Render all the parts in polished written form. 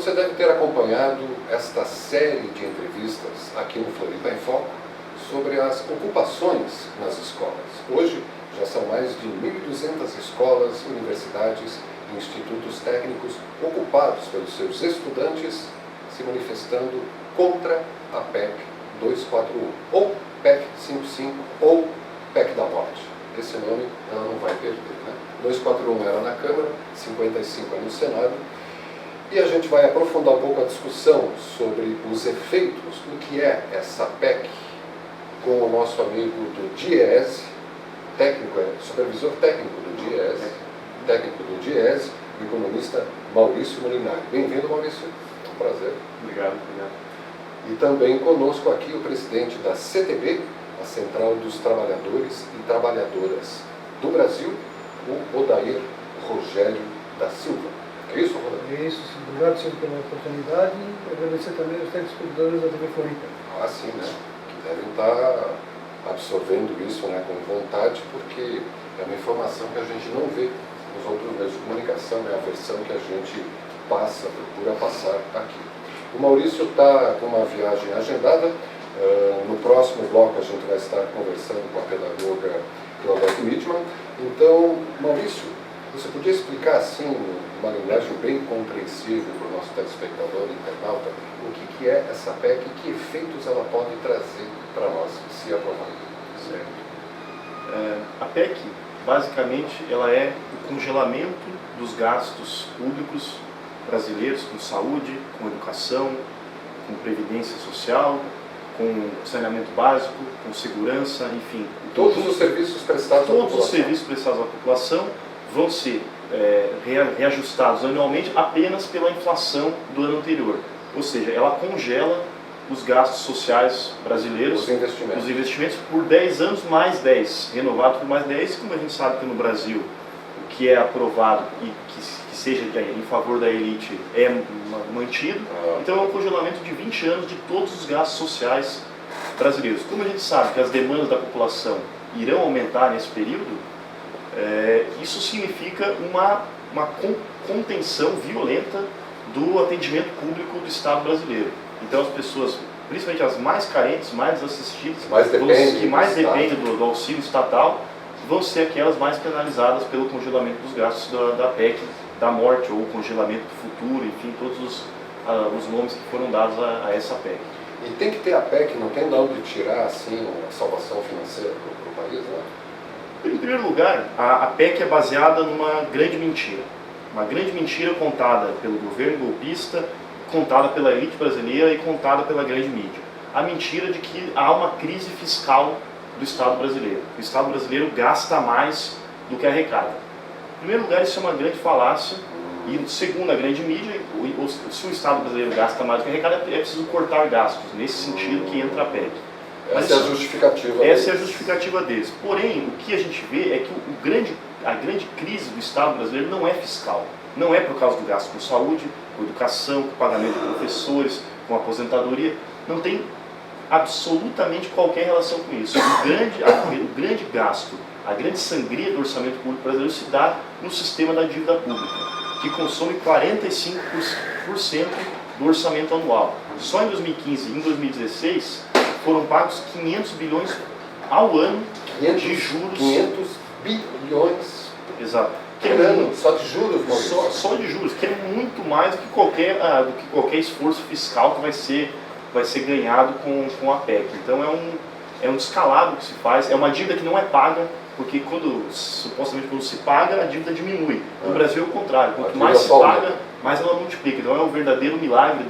Você deve ter acompanhado esta série de entrevistas aqui no Floripa em Foco sobre as ocupações nas escolas. Hoje já são mais de 1.200 escolas, universidades e institutos técnicos ocupados pelos seus estudantes se manifestando contra a PEC 241, ou PEC 55, ou PEC da morte. Esse nome ela não vai perder, né? 241 era na Câmara, 55 é no Senado. E a gente vai aprofundar um pouco a discussão sobre os efeitos do que é essa PEC com o nosso amigo do DIEESE, supervisor técnico do DIEESE, o economista Maurício Molinari. Bem-vindo, Maurício. É um prazer. Obrigado. E também conosco aqui o presidente da CTB, a Central dos Trabalhadores e Trabalhadoras do Brasil, o Odair Rogério da Silva. É isso, Odair? É isso. Obrigado, Silvio, pela oportunidade e agradecer também aos telespectadores da TV Floripa. Ah, sim, né? Que devem estar absorvendo isso, né, com vontade, porque é uma informação que a gente não vê nos outros meios de comunicação, é a versão que a gente procura passar aqui. O Maurício está com uma viagem agendada. No próximo bloco a gente vai estar conversando com a pedagoga Claudete Wittmann. Então, Maurício, você podia explicar assim, uma linguagem bem compreensível para o nosso telespectador, internauta, o que é essa PEC e que efeitos ela pode trazer para nós, se aprovada? Certo. A PEC, basicamente, ela é o congelamento dos gastos públicos brasileiros com saúde, com educação, com previdência social, com saneamento básico, com segurança, enfim. Todos os serviços prestados à população. Todos os serviços prestados à população vão ser reajustados anualmente apenas pela inflação do ano anterior. Ou seja, ela congela os gastos sociais brasileiros, os investimentos por 10 anos mais 10, renovado por mais 10, como a gente sabe que no Brasil o que é aprovado e que seja em favor da elite é mantido. Então é um congelamento de 20 anos de todos os gastos sociais brasileiros. Como a gente sabe que as demandas da população irão aumentar nesse período, isso significa uma contenção violenta do atendimento público do Estado brasileiro. Então as pessoas, principalmente as mais carentes, mais assistidas, que mais dependem do auxílio estatal, vão ser aquelas mais penalizadas pelo congelamento dos gastos da PEC, da morte ou congelamento do futuro, enfim, todos os nomes que foram dados a essa PEC. E tem que ter a PEC, não tem de onde tirar assim a salvação financeira para o país, né? Em primeiro lugar, a PEC é baseada numa grande mentira. Uma grande mentira contada pelo governo golpista, contada pela elite brasileira e contada pela grande mídia. A mentira de que há uma crise fiscal do Estado brasileiro. O Estado brasileiro gasta mais do que arrecada. Em primeiro lugar, isso é uma grande falácia. E segundo a grande mídia, se o Estado brasileiro gasta mais do que arrecada, é preciso cortar gastos. Nesse sentido que entra a PEC. Essa é a justificativa deles. Essa é a justificativa deles. Porém, o que a gente vê é que a grande crise do Estado brasileiro não é fiscal. Não é por causa do gasto com saúde, com educação, com pagamento de professores, com aposentadoria. Não tem absolutamente qualquer relação com isso. O grande gasto, a grande sangria do orçamento público brasileiro se dá no sistema da dívida pública, que consome 45% do orçamento anual. Só em 2015 e em 2016 foram pagos 500 bilhões ao ano de juros. 500 bilhões. Exato. Só de juros, Maurício? Só de juros, que é muito mais do que qualquer esforço fiscal que vai ser ganhado com a PEC. Então é um descalabro que se faz, é uma dívida que não é paga, porque supostamente quando se paga, a dívida diminui. No Brasil é o contrário, quanto mais se paga, mais ela multiplica. Então é um verdadeiro milagre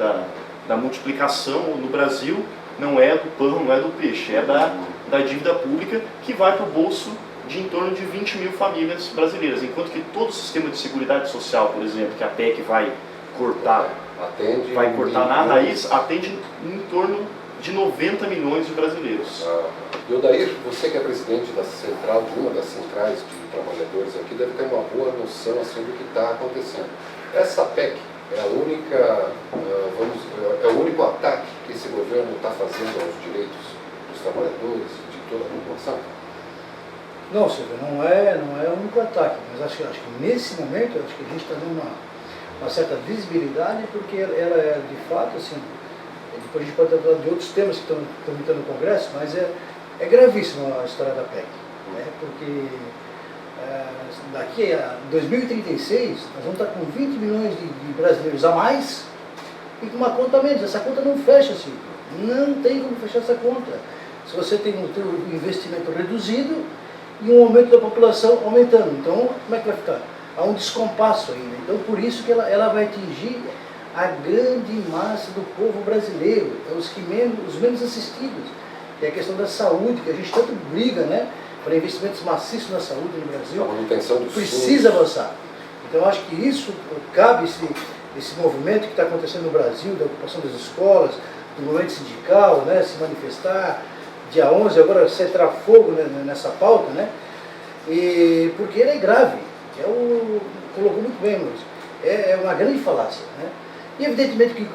da multiplicação no Brasil, não é do pão, não é do peixe, é da dívida pública que vai para o bolso de em torno de 20 mil famílias brasileiras, enquanto que todo o sistema de seguridade social, por exemplo, que a PEC vai cortar na raiz, atende em torno de 90 milhões de brasileiros. E Odair, você que é presidente da central, de uma das centrais de trabalhadores aqui, deve ter uma boa noção assim, do que está acontecendo. Essa PEC é a única, é o único ataque que esse governo está fazendo aos direitos dos trabalhadores, de toda a população? Não, Silvio, não é o único ataque, mas acho que nesse momento, acho que a gente está uma certa visibilidade, porque ela é, de fato, assim, depois a gente pode falar de outros temas que estão entrando no Congresso, mas é gravíssima a história da PEC, né? Porque daqui a 2036 nós vamos estar com 20 milhões de brasileiros a mais e com uma conta a menos. Essa conta não fecha, assim, não tem como fechar essa conta. Se você tem um investimento reduzido e um aumento da população aumentando, então como é que vai ficar? Há um descompasso ainda. Então por isso que ela vai atingir a grande massa do povo brasileiro, os menos assistidos, que é a questão da saúde, que a gente tanto briga, né, para investimentos maciços na saúde no Brasil. A manutenção do precisa avançar. Então eu acho que isso cabe esse movimento que está acontecendo no Brasil, da ocupação das escolas, do movimento sindical, né, se manifestar, dia 11, agora se entrar fogo, né, nessa pauta, né, porque ele é grave, colocou muito bem, Luiz, é uma grande falácia, né, e evidentemente que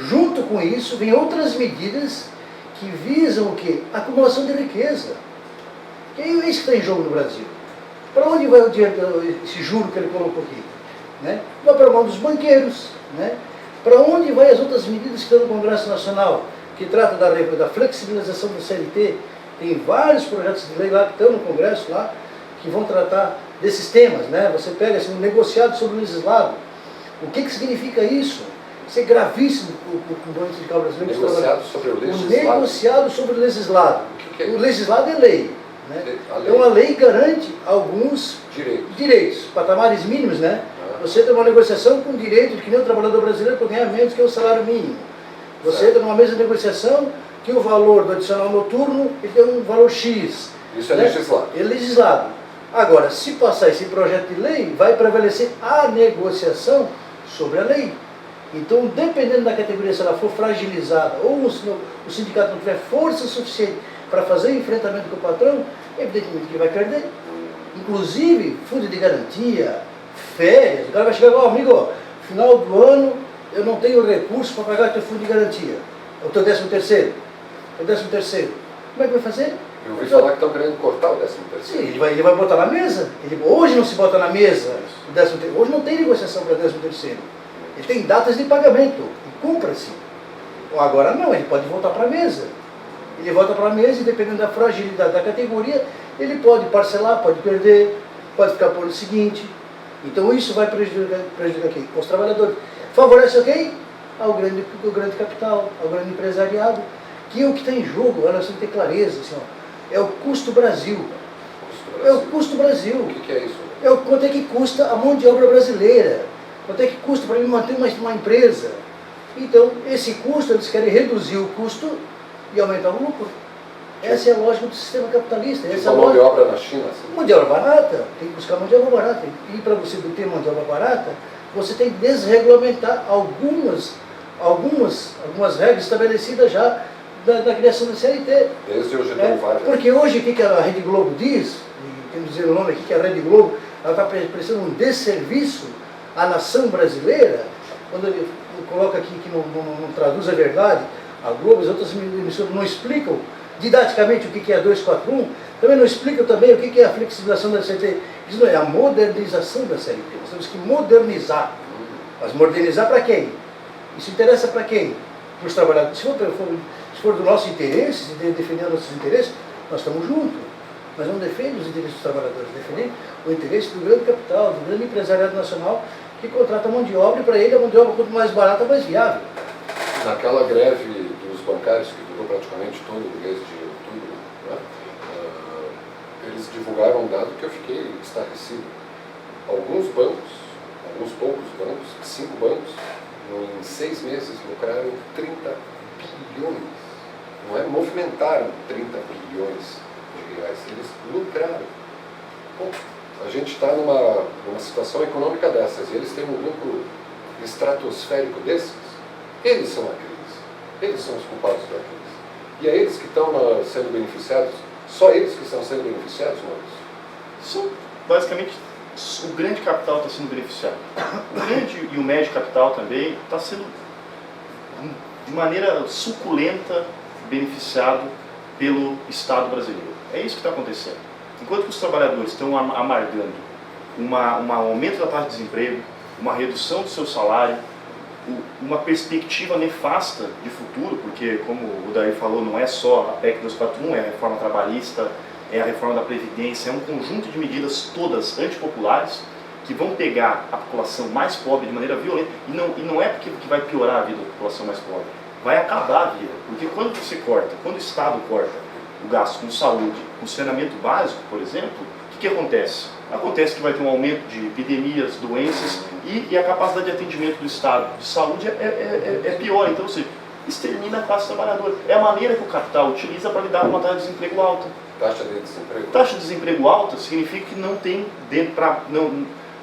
junto com isso vem outras medidas que visam o quê? A acumulação de riqueza, que é isso que está em jogo no Brasil. Para onde vai o dinheiro, esse juro que ele colocou aqui? Né? Vai para a mão dos banqueiros, né? Para onde vai as outras medidas que estão no Congresso Nacional, que tratam da flexibilização do CLT? Tem vários projetos de lei lá que estão no Congresso, lá, que vão tratar desses temas, né? Você pega assim, um negociado sobre o legislado. O que significa isso? Isso é gravíssimo para o movimento sindical brasileiro. Negociado sobre o legislado? O negociado sobre o legislado. O que é isso? O legislado é lei. Né? Então a lei garante alguns direitos, patamares mínimos, né? Você tem uma negociação com direito de que nem o trabalhador brasileiro pode ganhar menos que o salário mínimo. Você entra numa mesma negociação que o valor do adicional noturno ele tem um valor X. Isso é né? legislado. É legislado. Agora, se passar esse projeto de lei, vai prevalecer a negociação sobre a lei. Então, dependendo da categoria, se ela for fragilizada ou o sindicato não tiver força suficiente para fazer enfrentamento com o patrão, evidentemente que vai perder. Inclusive, fundo de garantia, férias, o cara vai chegar e falar, amigo, final do ano eu não tenho recurso para pagar o teu fundo de garantia, o teu 13º, o 13º. Como é que vai fazer? Eu ouvi falar que estão querendo cortar o 13º. Sim, ele vai botar na mesa. Hoje não se bota na mesa o 13º. Hoje não tem negociação para o 13º. Ele tem datas de pagamento e cumpra-se. Agora não, ele pode voltar para a mesa. Ele volta para a mesa e dependendo da fragilidade da categoria, ele pode parcelar, pode perder, pode ficar por o seguinte. Então isso vai prejudicar quem? Os trabalhadores. Favorece a quem? Ao grande capital, ao grande empresariado, que é o que está em jogo. Nós temos que ter clareza. Assim, ó, é o custo Brasil. É o custo Brasil. O que é isso? É o quanto é que custa a mão de obra brasileira. Quanto é que custa para ele manter uma empresa. Então, esse custo, eles querem reduzir o custo e aumentar o lucro. Essa é a lógica do sistema capitalista. Essa é a mão de obra na China. Assim. Mão de obra barata, tem que buscar mão de obra barata. E para você ter mão de obra barata, você tem que desregulamentar algumas regras estabelecidas já da criação da CLT. Desde o Getúlio Vargas. Porque hoje o que a Rede Globo diz, e temos que dizer o nome aqui, que a Rede Globo está prestando um desserviço à nação brasileira, quando ele coloca aqui que não traduz a verdade, a Globo e as outras emissoras não explicam didaticamente o que é a 241, também não explicam também o que é a flexibilização da CLT. Isso não é a modernização da CLT. Nós temos que modernizar. Mas modernizar para quem? Isso interessa para quem? Para os trabalhadores. Se for do nosso interesse, se defender os nossos interesses, nós estamos juntos. Mas não defende os interesses dos trabalhadores, defende o interesse do grande capital, do grande empresariado nacional que contrata mão de obra e para ele a mão de obra quanto mais barata, mais viável. Naquela greve dos bancários que durou praticamente todo o mês de outubro, né, eles divulgaram um dado que eu fiquei estarrecido. Alguns poucos bancos, 5 bancos, em 6 meses lucraram 30 bilhões. Não é movimentaram 30 bilhões de reais, eles lucraram. Bom, a gente está numa situação econômica dessas e eles têm um lucro estratosférico desses. Eles são a crise, eles são os culpados da crise. E é eles que estão sendo beneficiados, só eles que estão sendo beneficiados, Maurício? Basicamente, o grande capital está sendo beneficiado. O grande e o médio capital também está sendo, de maneira suculenta, beneficiado pelo Estado brasileiro. É isso que está acontecendo. Enquanto que os trabalhadores estão amargando um aumento da taxa de desemprego, uma redução do seu salário, uma perspectiva nefasta de futuro, porque, como o Daí falou, não é só a PEC 241, é a reforma trabalhista, é a reforma da Previdência, é um conjunto de medidas todas antipopulares que vão pegar a população mais pobre de maneira violenta, e não é porque vai piorar a vida da população mais pobre, vai acabar a vida, porque quando você corta, quando o Estado corta o gasto com saúde, com saneamento básico, por exemplo, o que acontece? Acontece que vai ter um aumento de epidemias, doenças, e a capacidade de atendimento do Estado de saúde é pior. Então você extermina a classe trabalhadora. É a maneira que o capital utiliza para lidar com uma taxa de desemprego alta. Taxa de desemprego. Taxa de desemprego alta significa que não tem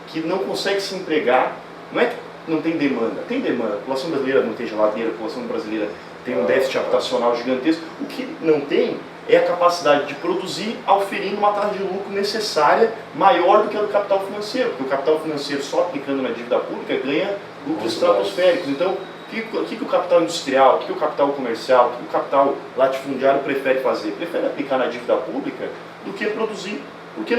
que não consegue se empregar. Não é que não tem demanda. Tem demanda. A população brasileira não tem geladeira, a população brasileira tem um déficit habitacional gigantesco. O que não tem é a capacidade de produzir, auferindo uma taxa de lucro necessária maior do que a do capital financeiro, porque o capital financeiro, só aplicando na dívida pública, ganha lucros estratosféricos. Então, o que o capital industrial, o que o capital comercial, o que o capital latifundiário prefere fazer? Prefere aplicar na dívida pública do que produzir, porque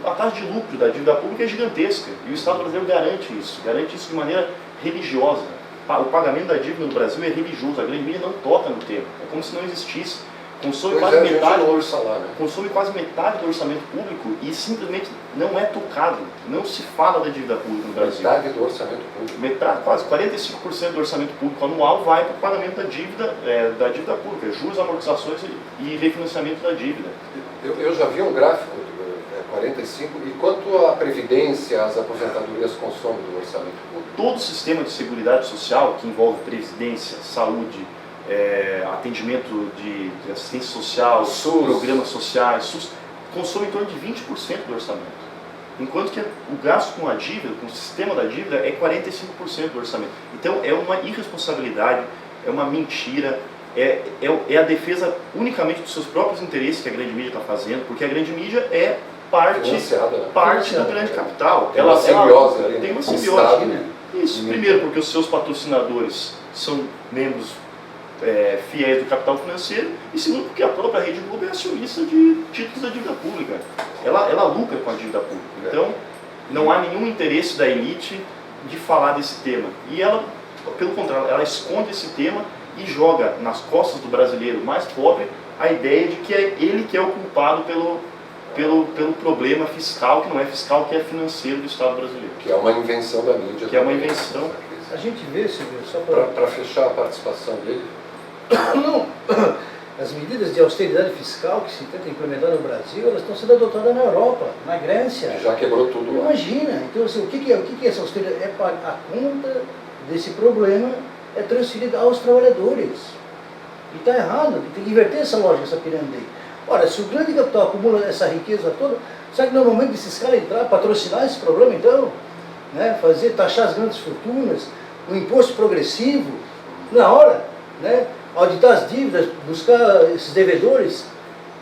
a taxa de lucro da dívida pública é gigantesca, e o Estado brasileiro garante isso de maneira religiosa. O pagamento da dívida no Brasil é religioso, a grande mídia não toca no tema, é como se não existisse. Consome quase metade do orçamento público e simplesmente não é tocado, não se fala da dívida pública no Brasil. Metade do orçamento público? Metade, quase 45% do orçamento público anual vai para o pagamento da dívida pública, juros, amortizações e refinanciamento da dívida. Eu já vi um gráfico, 45%, e quanto a Previdência, as aposentadorias consomem do orçamento público? Todo o sistema de seguridade social, que envolve previdência, saúde, atendimento de assistência social, SUS, programas sociais, SUS, consome em torno de 20% do orçamento. Enquanto que o gasto com a dívida, com o sistema da dívida, é 45% do orçamento. Então é uma irresponsabilidade, é uma mentira, é a defesa unicamente dos seus próprios interesses que a grande mídia está fazendo, porque a grande mídia é parte do grande capital. Tem uma simbiose ali. Tem uma simbiose. Isso, primeiro porque os seus patrocinadores são membros fiéis do capital financeiro, e segundo porque a própria Rede Globo é acionista de títulos da dívida pública. Ela lucra com a dívida pública. Então, não há nenhum interesse da elite de falar desse tema. E ela, pelo contrário, ela esconde esse tema e joga nas costas do brasileiro mais pobre a ideia de que é ele que é o culpado pelo problema fiscal, que não é fiscal, que é financeiro do Estado brasileiro. Que é uma invenção da mídia. Que é uma invenção. A gente vê, Silvio, só para fechar a participação dele. Não, as medidas de austeridade fiscal que se tenta implementar no Brasil, elas estão sendo adotadas na Europa, na Grécia. Já quebrou tudo lá. Imagina, então assim, o que é essa austeridade? A conta desse problema é transferida aos trabalhadores. E está errado, tem que inverter essa lógica, essa pirâmide. Ora, se o grande capital acumula essa riqueza toda, será que não é o momento desses caras entrar, patrocinar esse problema então? Né? Taxar as grandes fortunas, o imposto progressivo, na hora, né? Auditar as dívidas, buscar esses devedores,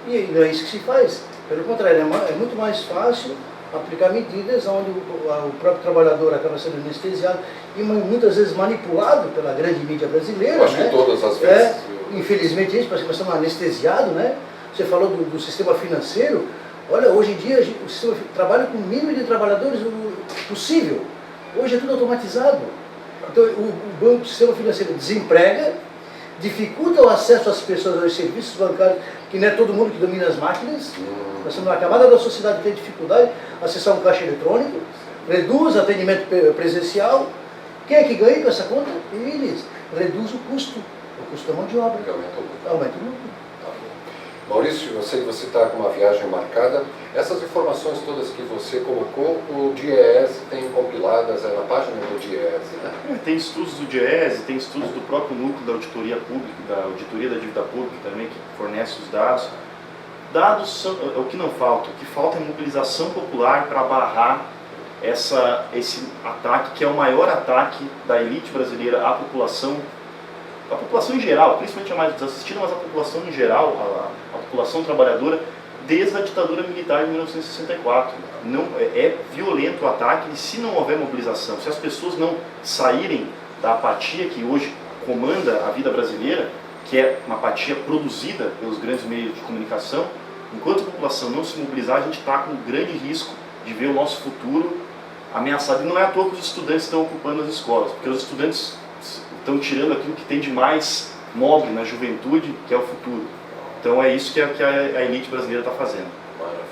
e não é isso que se faz. Pelo contrário, é muito mais fácil aplicar medidas onde o próprio trabalhador acaba sendo anestesiado e muitas vezes manipulado pela grande mídia brasileira. Eu acho que todas as vezes. Infelizmente isso, parece que nós estamos anestesiados, né? Você falou do sistema financeiro. Olha, hoje em dia o sistema trabalha com o mínimo de trabalhadores possível. Hoje é tudo automatizado. Então o sistema financeiro desemprega, dificulta o acesso às pessoas aos serviços bancários, que não é todo mundo que domina as máquinas. Nós estamos na camada da sociedade que tem dificuldade de acessar um caixa eletrônico, reduz o atendimento presencial. Quem é que ganha com essa conta? Eles. Reduz o custo da mão de obra. Aumenta o lucro. Maurício, eu sei que você está com uma viagem marcada. Essas informações todas que você colocou, o DIEESE tem compiladas na página do DIEESE, né? Tem estudos do DIEESE, tem estudos do próprio núcleo da auditoria pública, da auditoria da dívida pública também, que fornece os dados. Dados são o que não falta. O que falta é mobilização popular para barrar esse ataque, que é o maior ataque da elite brasileira à população em geral, principalmente a mais desassistida, mas a população em geral, a população trabalhadora, desde a ditadura militar de 1964. É violento o ataque, e se não houver mobilização, se as pessoas não saírem da apatia que hoje comanda a vida brasileira, que é uma apatia produzida pelos grandes meios de comunicação, enquanto a população não se mobilizar, a gente está com um grande risco de ver o nosso futuro ameaçado. E não é à toa que os estudantes estão ocupando as escolas, porque os estudantes estão tirando aquilo que tem de mais nobre na juventude, que é o futuro. Então é isso que a elite brasileira está fazendo. Maravilha.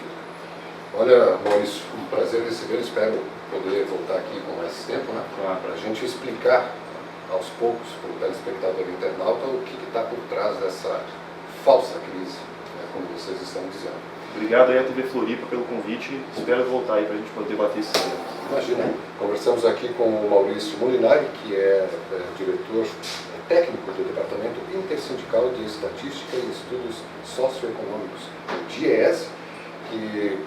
Olha, Maurício, um prazer receber, espero poder voltar aqui com mais tempo, né? Claro. Para a gente explicar aos poucos para o telespectador internauta o que está por trás dessa falsa crise, né, como vocês estão dizendo. Obrigado aí à TV Floripa pelo convite, espero voltar aí para a gente poder debater esse tema. Imagina, conversamos aqui com o Maurício Molinari, que é diretor técnico do Departamento Intersindical de Estatística e Estudos Socioeconômicos, o DIEESE, que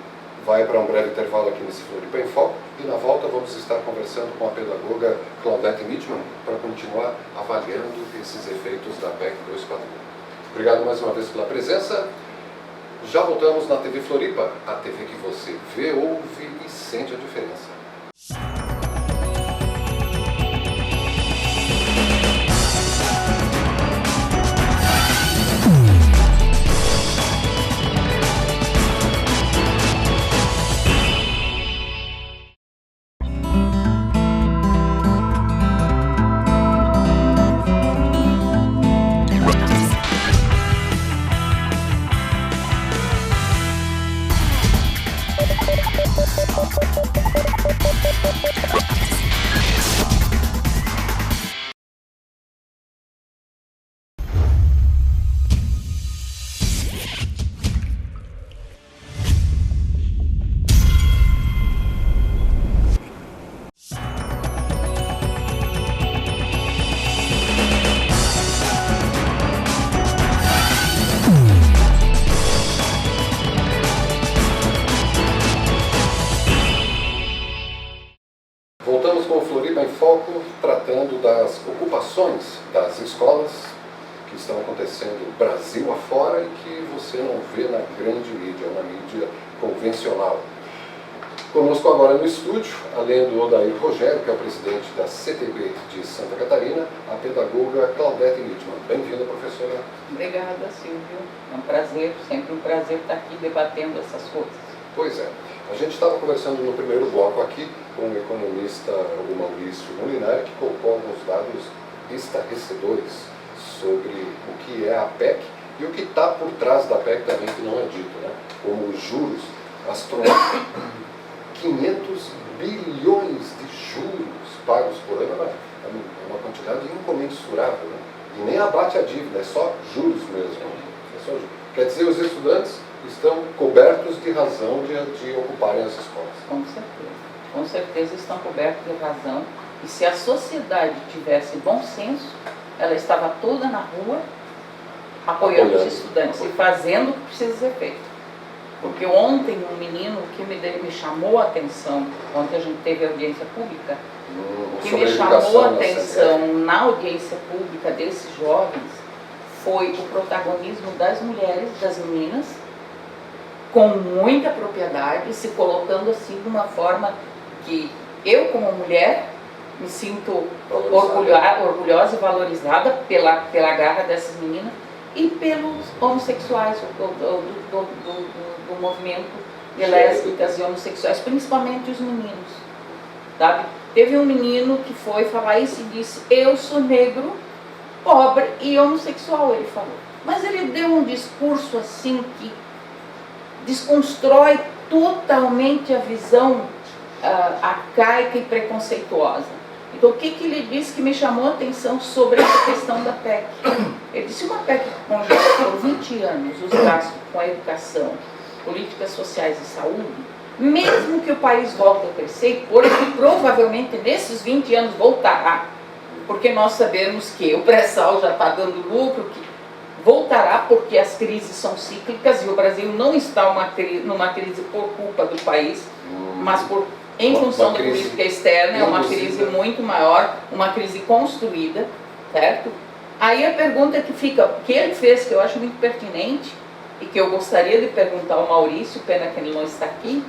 vai para um breve intervalo aqui nesse Floripa em Foco, e na volta vamos estar conversando com a pedagoga Claudete Mitman para continuar avaliando esses efeitos da PEC 241. Obrigado mais uma vez pela presença. Já voltamos na TV Floripa, a TV que você vê, ouve e sente a diferença. Voltamos com o Floripa em Foco, tratando das ocupações das escolas que estão acontecendo Brasil afora e que você não vê na grande mídia, na mídia convencional. Conosco agora no estúdio, além do Odair Rogério, que é o presidente da CTB de Santa Catarina, a pedagoga Claudete Mitman. Bem-vinda, professora. Obrigada, Silvio. É um prazer, sempre um prazer estar aqui debatendo essas coisas. Pois é. A gente estava conversando no primeiro bloco aqui com o economista, o Maurício Molinari, que colocou alguns dados estarrecedores sobre o que é a PEC e o que está por trás da PEC também, que não é dito, né? Como os juros astronômicos. 500 bilhões de juros pagos por ano, é uma quantidade incomensurável, né? E nem abate a dívida, é só juros mesmo. É só juros. Quer dizer, os estudantes estão cobertos de razão de ocuparem as escolas. Com certeza estão cobertos de razão. E se a sociedade tivesse bom senso, ela estava toda na rua apoiando os estudantes e fazendo o que precisa ser feito. Porque ontem um menino que me chamou a atenção, ontem a gente teve audiência pública, o que me chamou a atenção na audiência pública desses jovens foi o protagonismo das mulheres, das meninas, com muita propriedade, se colocando assim de uma forma que eu, como mulher, me sinto orgulhosa e valorizada pela garra dessas meninas e pelos homossexuais, do movimento de lésbicas e homossexuais, principalmente os meninos, sabe? Teve um menino que foi falar isso e disse: eu sou negro, pobre e homossexual, ele falou. Mas ele deu um discurso assim que desconstrói totalmente a visão arcaica e preconceituosa. Então, o que ele disse que me chamou a atenção sobre essa questão da PEC? Ele disse: uma PEC que congela por 20 anos os gastos com a educação, políticas sociais e saúde, mesmo que o país volte a crescer, porque provavelmente nesses 20 anos voltará, porque nós sabemos que o pré-sal já está dando lucro, que voltará porque as crises são cíclicas e o Brasil não está numa crise por culpa do país, mas em função da política externa, é uma crise muito maior, uma crise construída, certo? Aí a pergunta que fica, o que ele fez, que eu acho muito pertinente, e que eu gostaria de perguntar ao Maurício, pena que ele não está aqui,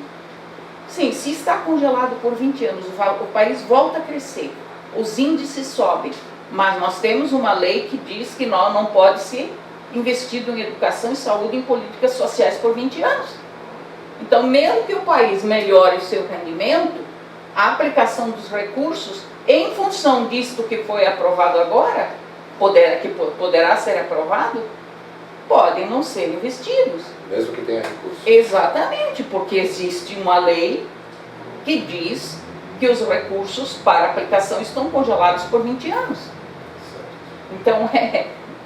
sim, se está congelado por 20 anos, o país volta a crescer, os índices sobem, mas nós temos uma lei que diz que não pode ser investido em educação e saúde, em políticas sociais por 20 anos. Então, mesmo que o país melhore o seu rendimento, a aplicação dos recursos em função disto que foi aprovado agora, que poderá ser aprovado, podem não ser investidos. Mesmo que tenha recursos. Exatamente, porque existe uma lei que diz que os recursos para aplicação estão congelados por 20 anos. Então,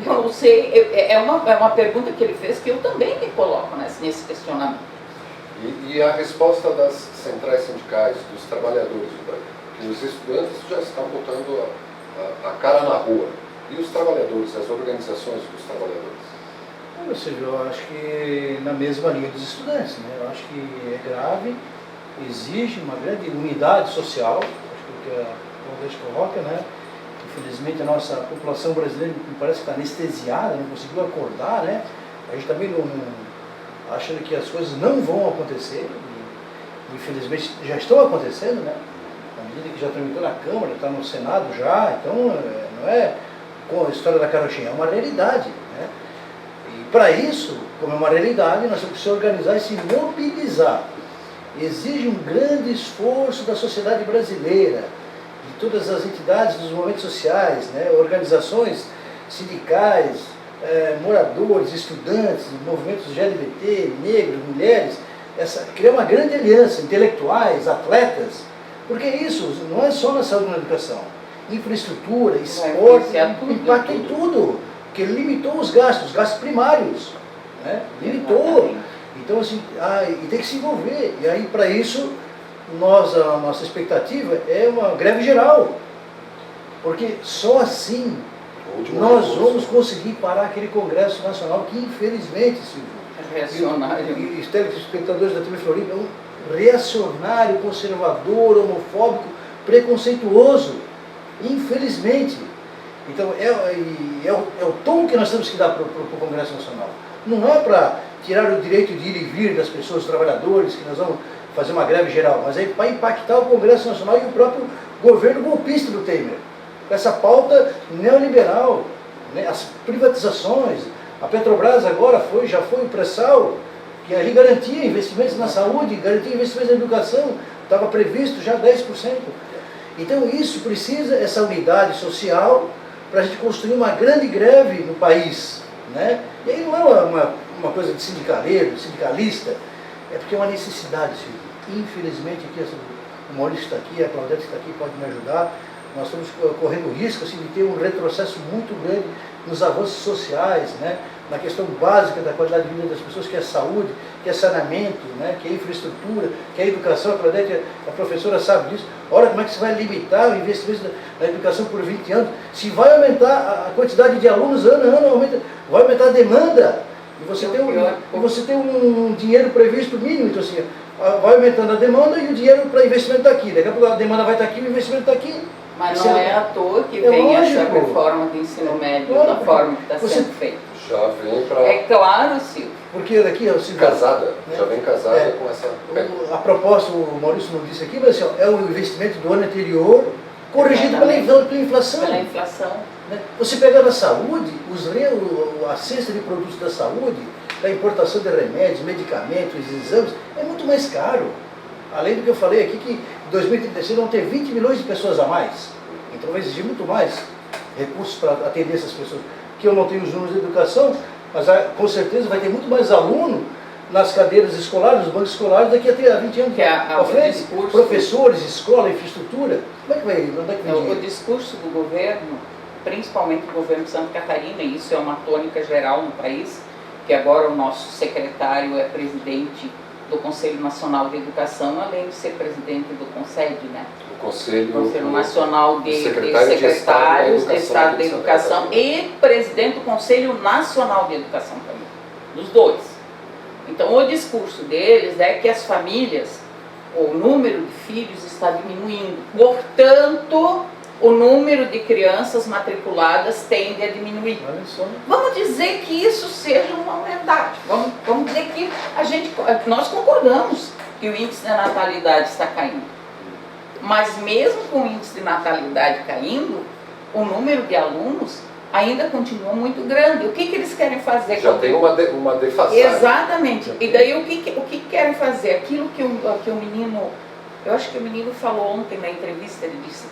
eu não sei, é uma pergunta que ele fez que eu também me coloco nesse questionamento. E a resposta das centrais sindicais, dos trabalhadores do Brasil, que os estudantes já estão botando a cara na rua, e os trabalhadores, as organizações dos trabalhadores? Ou seja, eu acho que na mesma linha dos estudantes, né? Eu acho que é grave, exige uma grande unidade social, acho que é o que a Valdete coloca, né? Infelizmente a nossa população brasileira me parece que está anestesiada, não conseguiu acordar, né? A gente também não achando que as coisas não vão acontecer, e infelizmente já estão acontecendo, né? À medida que já tramitou na Câmara, está no Senado já, então não é com a história da carochinha, é uma realidade, né? E para isso, como é uma realidade, nós temos que se organizar e se mobilizar. Exige um grande esforço da sociedade brasileira, de todas as entidades dos movimentos sociais, né? Organizações sindicais, moradores, estudantes, movimentos LGBT, negros, mulheres, criar uma grande aliança, intelectuais, atletas, porque isso não é só na saúde e na educação. Infraestrutura, esporte, impacta em tudo, porque ele limitou os gastos primários, né? Limitou. Então, assim, e tem que se envolver. E aí, para isso, a nossa expectativa é uma greve geral, porque só assim nós vamos conseguir parar aquele Congresso Nacional que, infelizmente, Silvio, reacionário. E os telespectadores da TV Floripa, é um reacionário, conservador, homofóbico, preconceituoso, infelizmente. Então, é o tom que nós temos que dar para o Congresso Nacional. Não é para tirar o direito de ir e vir das pessoas, dos trabalhadores, que nós vamos fazer uma greve geral, mas é para impactar o Congresso Nacional e o próprio governo golpista do Temer. Com essa pauta neoliberal, né? As privatizações, a Petrobras agora já foi o pré-sal, que ali garantia investimentos na saúde, garantia investimentos na educação, estava previsto já 10%. Então isso precisa, essa unidade social, para a gente construir uma grande greve no país, né? E aí não é uma coisa de sindicalista, é porque é uma necessidade, Silvio. Infelizmente, aqui, o Maurício está aqui, a Claudete está aqui, pode me ajudar. Nós estamos correndo risco assim, de ter um retrocesso muito grande nos avanços sociais, né? Na questão básica da qualidade de vida das pessoas, que é saúde, que é saneamento, né? Que é infraestrutura, que é educação. A Claudete, a professora, sabe disso. Ora, como é que você vai limitar o investimento na educação por 20 anos? Se vai aumentar a quantidade de alunos ano a ano, vai aumentar a demanda. E você tem um dinheiro previsto mínimo, então assim, vai aumentando a demanda e o dinheiro para investimento está aqui. Daqui a pouco a demanda vai estar aqui e o investimento está aqui. Mas não é à toa que vem essa reforma do ensino médio da forma que está sendo feita. Já vem para... É claro, Silvio. Porque daqui, Silvio, casada, né? Já vem casada com essa... A proposta, o Maurício não disse aqui, mas assim, é o investimento do ano anterior corrigido pela inflação. Pela inflação. Né? Você pega na saúde, a cesta de produtos da saúde, da importação de remédios, medicamentos, exames, é muito mais caro. Além do que eu falei aqui, que em 2036 vão ter 20 milhões de pessoas a mais. Então vai exigir muito mais recursos para atender essas pessoas. Que eu não tenho os números de educação, mas com certeza vai ter muito mais aluno nas cadeiras escolares, nos bancos escolares, daqui a 20 anos. Que frente, professores, escola, infraestrutura. Como é que vai? Onde é que vai o discurso do governo, principalmente do governo de Santa Catarina, e isso é uma tônica geral no país, que agora o nosso secretário é presidente do Conselho Nacional de Educação, além de ser presidente do CONSED, né? O Conselho Nacional de Secretários de Estado da Educação e presidente do Conselho Nacional de Educação também, dos dois. Então o discurso deles é que as famílias, o número de filhos está diminuindo, portanto o número de crianças matriculadas tende a diminuir. Vamos dizer que isso seja uma verdade. Vamos dizer que nós concordamos que o índice de natalidade está caindo. Mas mesmo com o índice de natalidade caindo, o número de alunos ainda continua muito grande. O que eles querem fazer? Já tem uma defasagem. Exatamente. E daí o que querem fazer? Aquilo que o menino Eu acho que o menino falou ontem na entrevista, ele disse,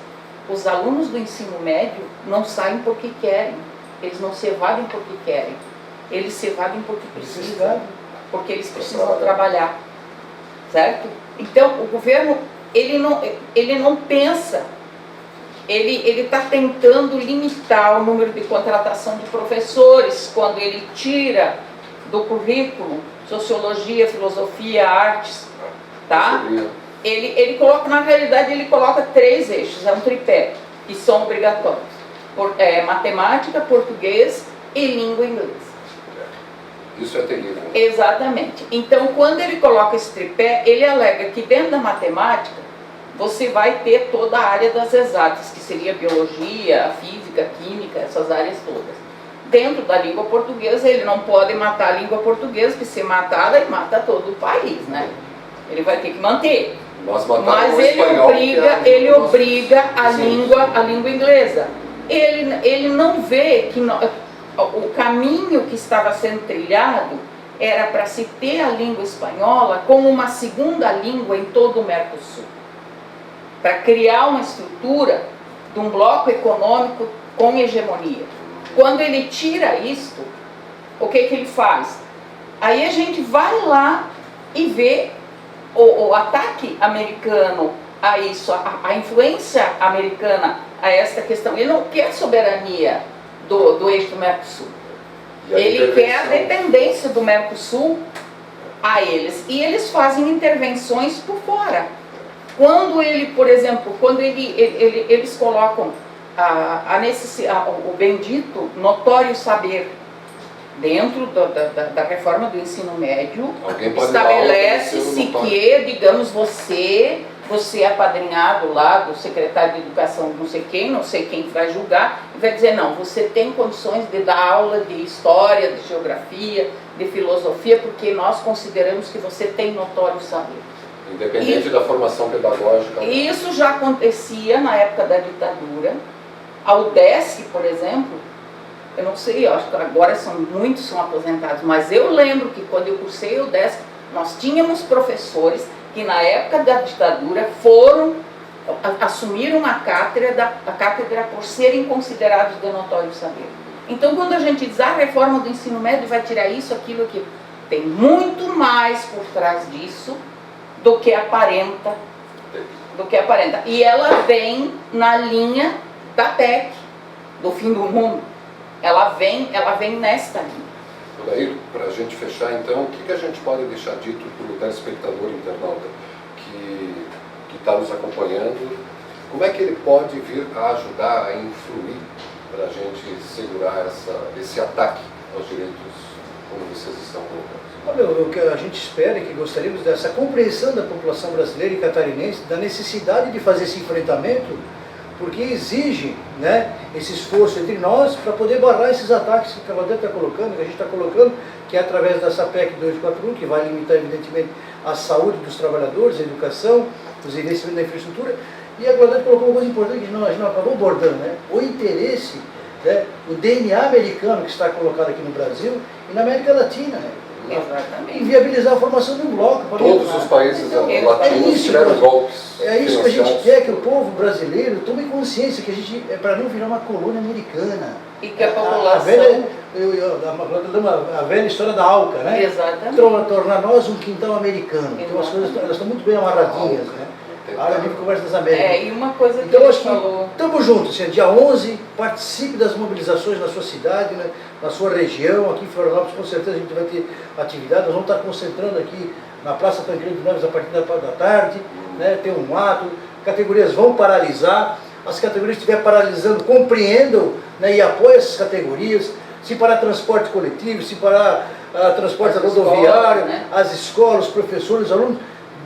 os alunos do ensino médio não saem porque querem, eles não se evadem porque querem, eles se evadem porque precisam, porque eles precisam trabalhar, certo? Então, o governo, ele não pensa, ele está tentando limitar o número de contratação de professores, quando ele tira do currículo sociologia, filosofia, artes, tá? Ele coloca, na realidade, ele coloca 3 eixos, é um tripé, que são obrigatórios. Matemática, português e língua inglesa. Isso é terrível. Exatamente. Então, quando ele coloca esse tripé, ele alega que dentro da matemática, você vai ter toda a área das exatas, que seria biologia, física, química, essas áreas todas. Dentro da língua portuguesa, ele não pode matar a língua portuguesa, que se matar, ele mata todo o país, né? Ele vai ter que manter. Mas ele obriga a língua inglesa. Ele não vê que o caminho que estava sendo trilhado era para se ter a língua espanhola como uma segunda língua em todo o Mercosul, para criar uma estrutura de um bloco econômico com hegemonia. Quando ele tira isto, o que ele faz? Aí a gente vai lá e vê o ataque americano a isso, a influência americana a esta questão. Ele não quer soberania do eixo Mercosul. Ele quer a dependência do Mercosul a eles. E eles fazem intervenções por fora. Quando ele, por exemplo, eles colocam o bendito notório saber dentro da reforma do ensino médio, estabelece-se que, digamos, você é apadrinhado lá do secretário de educação, não sei quem vai julgar, e vai dizer, não, você tem condições de dar aula de história, de geografia, de filosofia, porque nós consideramos que você tem notório saber. Independente da formação pedagógica. Isso já acontecia na época da ditadura. A UDESC, por exemplo, eu não sei, eu acho que agora muitos são aposentados, mas eu lembro que quando eu cursei a UDESC, nós tínhamos professores que na época da ditadura assumiram a cátedra por serem considerados de notório saber. Então, quando a gente diz a reforma do ensino médio vai tirar isso, aquilo, tem muito mais por trás disso do que aparenta. E ela vem na linha da PEC, do fim do mundo. Ela vem nesta linha. Daí, para a gente fechar, então, o que a gente pode deixar dito para o telespectador internauta que está nos acompanhando? Como é que ele pode vir a ajudar, a influir para a gente segurar esse ataque aos direitos, como vocês estão colocando? Olha, o que a gente espera é que gostaríamos dessa compreensão da população brasileira e catarinense, da necessidade de fazer esse enfrentamento, porque exige, né, esse esforço entre nós para poder barrar esses ataques que o Claudete está colocando, que a gente está colocando, que é através dessa PEC 241, que vai limitar evidentemente a saúde dos trabalhadores, a educação, os investimentos na infraestrutura. E a Claudete colocou uma coisa importante que nós não acabamos abordando, né, o interesse, né, o DNA americano que está colocado aqui no Brasil e na América Latina, né? Exatamente. E viabilizar a formação de um bloco. Todos os países latinos tiveram golpes. É isso que a gente quer, que o povo brasileiro tome consciência que a gente é para não virar uma colônia americana. E que a população... A velha história da ALCA, né? Exatamente. Tornar nós um quintal americano. Então as coisas elas estão muito bem amarradinhas, né? A área de conversa das Américas. E uma coisa que então, ele falou... Estamos juntos, dia 11, participe das mobilizações na sua cidade, né, na sua região, aqui em Florianópolis, com certeza a gente vai ter atividade, nós vamos estar concentrando aqui na Praça Tancredo Neves a partir da tarde, né, tem um ato, categorias vão paralisar, as categorias que estiver paralisando, compreendam, né, e apoiem essas categorias, se parar transporte coletivo, se parar transporte rodoviário, né? As escolas, os professores, os alunos,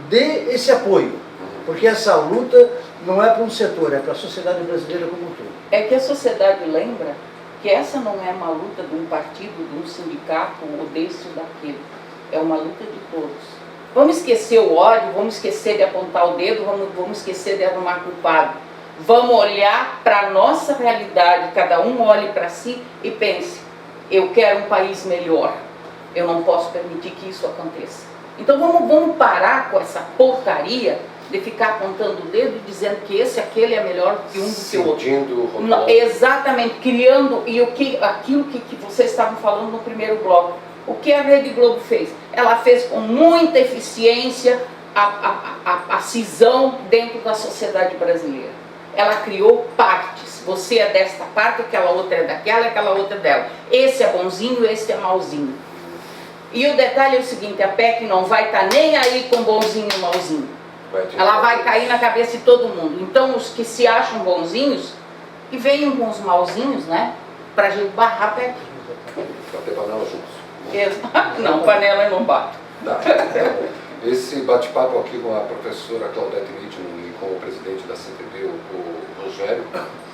dê esse apoio. Porque essa luta não é para um setor, é para a sociedade brasileira como um todo. É que a sociedade lembra que essa não é uma luta de um partido, de um sindicato, ou desse ou daquele. É uma luta de todos. Vamos esquecer o ódio, vamos esquecer de apontar o dedo, vamos esquecer de arrumar culpado. Vamos olhar para a nossa realidade, cada um olhe para si e pense, eu quero um país melhor, eu não posso permitir que isso aconteça. Então vamos parar com essa porcaria de ficar apontando o dedo e dizendo que esse, aquele é melhor que um do que o outro. Sentindo, Não, exatamente, criando, e aquilo que vocês estavam falando no primeiro bloco. O que a Rede Globo fez? Ela fez com muita eficiência a cisão dentro da sociedade brasileira. Ela criou partes. Você é desta parte, aquela outra é daquela, aquela outra é dela. Esse é bonzinho, esse é malzinho. E o detalhe é o seguinte, a PEC não vai estar nem aí com bonzinho e malzinho. Ela vai cair na cabeça de todo mundo. Então os que se acham bonzinhos, que venham com os malzinhos, né? Pra gente barrar a PEC. Bater panela juntos. Não, panela não bate. Tá. Esse bate-papo aqui com a professora Claudete Littmann e com o presidente da CTB, o Rogério,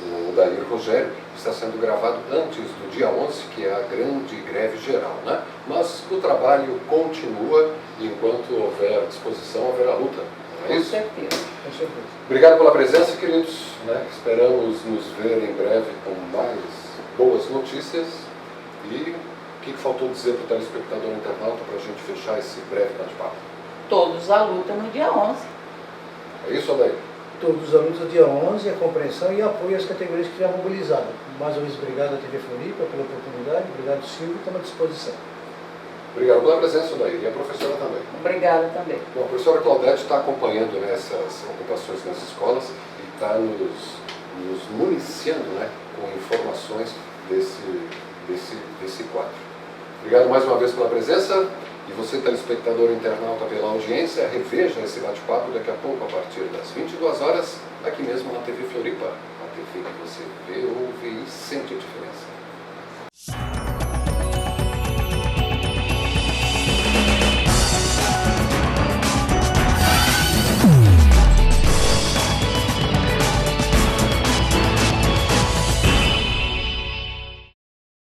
o Dair Rogério, está sendo gravado antes do dia 11, que é a grande greve geral, né? Mas o trabalho continua e enquanto houver disposição, haverá luta. Não é isso? Com certeza. Com certeza. Obrigado pela presença, queridos. Né? Esperamos nos ver em breve com mais boas notícias. E o que faltou dizer para o telespectador internauta para a gente fechar esse breve bate-papo? Todos à luta no dia 11. É isso, Adair? Todos a luta dia 11, a compreensão e apoio às categorias que estiveram mobilizadas. Mais uma vez, obrigado à TV Floripa pela oportunidade, obrigado Silvio, estamos à disposição. Obrigado pela presença, Adair, e a professora também. Obrigada também. Bom, a professora Claudete está acompanhando essas ocupações nas escolas e está nos municiando, né, com informações desse quadro. Obrigado mais uma vez pela presença. E você, telespectador internauta, pela audiência, reveja esse bate-papo daqui a pouco, a partir das 22 horas, aqui mesmo na TV Floripa. A TV que você vê, ouve e sente a diferença.